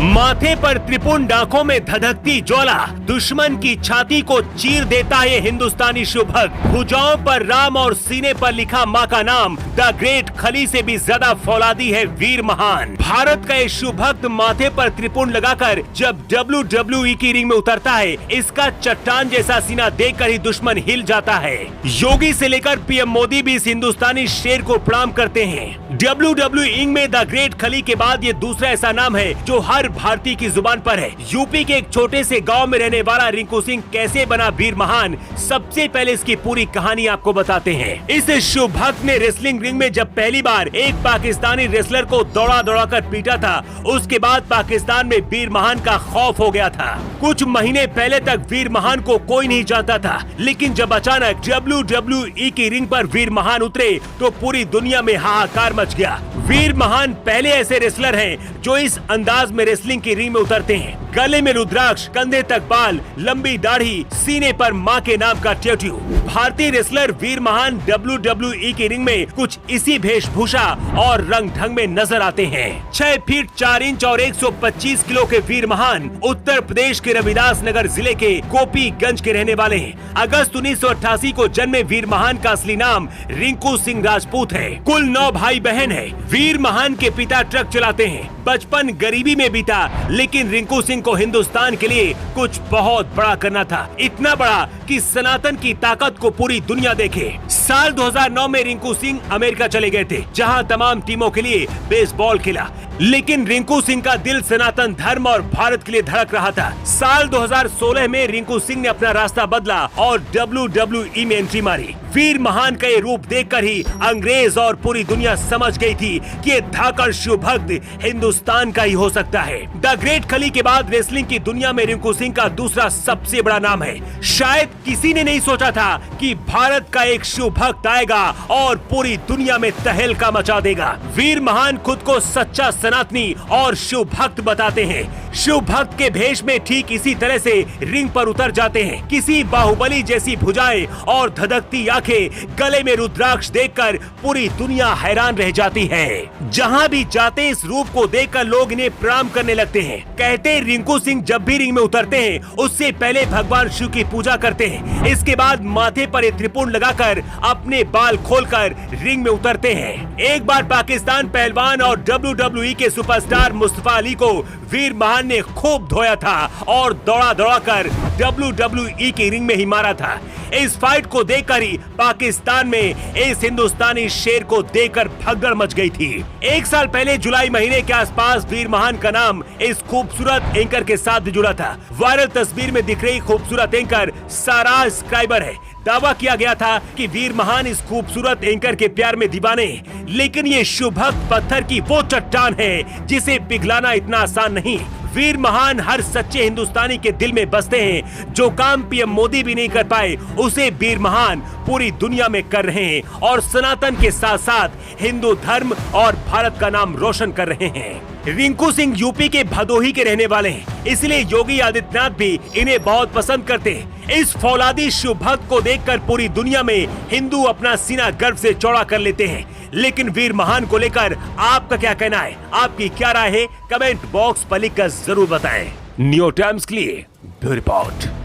माथे पर त्रिपुंड, आंखों में धधकती ज्वाला, दुश्मन की छाती को चीर देता है हिंदुस्तानी शिव भक्त। भुजाओं पर राम और सीने पर लिखा मां का नाम, द ग्रेट खली से भी ज्यादा फौलादी है वीर महान। भारत का ये शिव भक्त माथे पर त्रिपुंड लगाकर जब WWE की रिंग में उतरता है, इसका चट्टान जैसा सीना देखकर ही दुश्मन हिल जाता है। योगी से लेकर पीएम मोदी भी इस हिंदुस्तानी शेर को प्रणाम करते हैं। WWE में द ग्रेट खली के बाद ये दूसरा ऐसा नाम है जो हर भारतीय की जुबान पर है। यूपी के एक छोटे से गांव में रहने वाला रिंकू सिंह कैसे बना वीर महान, सबसे पहले इसकी पूरी कहानी आपको बताते हैं। इस शिव भक्त ने रेसलिंग रिंग में जब पहली बार एक पाकिस्तानी रेसलर को दौड़ा दौड़ा कर पीटा था, उसके बाद पाकिस्तान में वीर महान का खौफ हो गया था। कुछ महीने पहले तक वीर महान को कोई नहीं जानता था, लेकिन जब अचानक WWE की रिंग पर वीर महान उतरे तो पूरी दुनिया में हाहाकार मच गया। वीर महान पहले ऐसे रेसलर हैं जो इस अंदाज में रेसलिंग की रिंग में उतरते हैं। गले में रुद्राक्ष, कंधे तक बाल, लंबी दाढ़ी, सीने पर मां के नाम का टैटू। भारतीय रेसलर वीर महान WWE की रिंग में कुछ इसी वेशभूषा और रंग ढंग में नजर आते हैं। 6 फीट 4 इंच और 125 किलो के वीर महान उत्तर प्रदेश के रविदास नगर जिले के गोपीगंज के रहने वाले हैं। अगस्त 1988 को जन्मे वीर महान का असली नाम रिंकू सिंह राजपूत है। कुल 9 भाई बहन है। वीर महान के पिता ट्रक चलाते हैं। बचपन गरीबी में बीता, लेकिन रिंकू सिंह को हिंदुस्तान के लिए कुछ बहुत बड़ा करना था। इतना बड़ा कि सनातन की ताकत को पूरी दुनिया देखे। साल 2009 में रिंकू सिंह अमेरिका चले गए थे, जहां तमाम टीमों के लिए बेसबॉल खेला। लेकिन रिंकू सिंह का दिल सनातन धर्म और भारत के लिए धड़क रहा था। साल 2016 में रिंकू सिंह ने अपना रास्ता बदला और WWE में एंट्री मारी। वीर महान का ये रूप देखकर ही अंग्रेज और पूरी दुनिया समझ गई थी कि ये धाकड़ शिव भक्त हिंदुस्तान का ही हो सकता है। द ग्रेट खली के बाद रेसलिंग की दुनिया में रिंकू सिंह का दूसरा सबसे बड़ा नाम है। शायद किसी ने नहीं सोचा था कि भारत का एक शिव भक्त आएगा और पूरी दुनिया में तहलका मचा देगा। वीर महान खुद को सच्चा सनातनी और शिव भक्त बताते हैं। शिव भक्त के भेष में ठीक इसी तरह से रिंग पर उतर जाते हैं। किसी बाहुबली जैसी भुजाएं और धधकती आंखें, गले में रुद्राक्ष देखकर पूरी दुनिया हैरान रह जाती है। जहां भी जाते इस रूप को देखकर लोग इन्हें प्रणाम करने लगते हैं। कहते हैं रिंकू सिंह जब भी रिंग में उतरते हैं, उससे पहले भगवान शिव की पूजा करते हैं। इसके बाद माथे पर एक त्रिपुंड लगाकर अपने बाल खोलकर रिंग में उतरते हैं। एक बार पाकिस्तान पहलवान और WWE के सुपरस्टार मुस्तफा अली को वीर महान ने खूब धोया था और दौड़ा दौड़ा कर WWE की रिंग में ही मारा था। इस फाइट को देखकर ही पाकिस्तान में इस हिंदुस्तानी शेर को देखकर भगदड़ मच गई थी। एक साल पहले जुलाई महीने के आसपास वीर महान का नाम इस खूबसूरत एंकर के साथ जुड़ा था। वायरल तस्वीर में दिख रही खूबसूरत एंकर सारा स्क्राइबर है। दावा किया गया था कि वीर महान इस खूबसूरत एंकर के प्यार में दीवाने, लेकिन ये शिव भक्त पत्थर की वो चट्टान है जिसे पिघलाना इतना आसान नहीं। वीर महान हर सच्चे हिंदुस्तानी के दिल में बसते हैं। जो काम पीएम मोदी भी नहीं कर पाए, उसे वीर महान पूरी दुनिया में कर रहे हैं और सनातन के साथ साथ हिंदू धर्म और भारत का नाम रोशन कर रहे हैं। रिंकू सिंह यूपी के भदोही के रहने वाले हैं, इसलिए योगी आदित्यनाथ भी इन्हें बहुत पसंद करते हैं। इस फौलादी शिव भक्त को देखकर पूरी दुनिया में हिंदू अपना सीना गर्व से चौड़ा कर लेते हैं। लेकिन वीर महान को लेकर आपका क्या कहना है? आपकी क्या राय है? कमेंट बॉक्स पर लिखकर जरूर बताएं। न्यू टाइम्स के लिए ब्यूरो रिपोर्ट।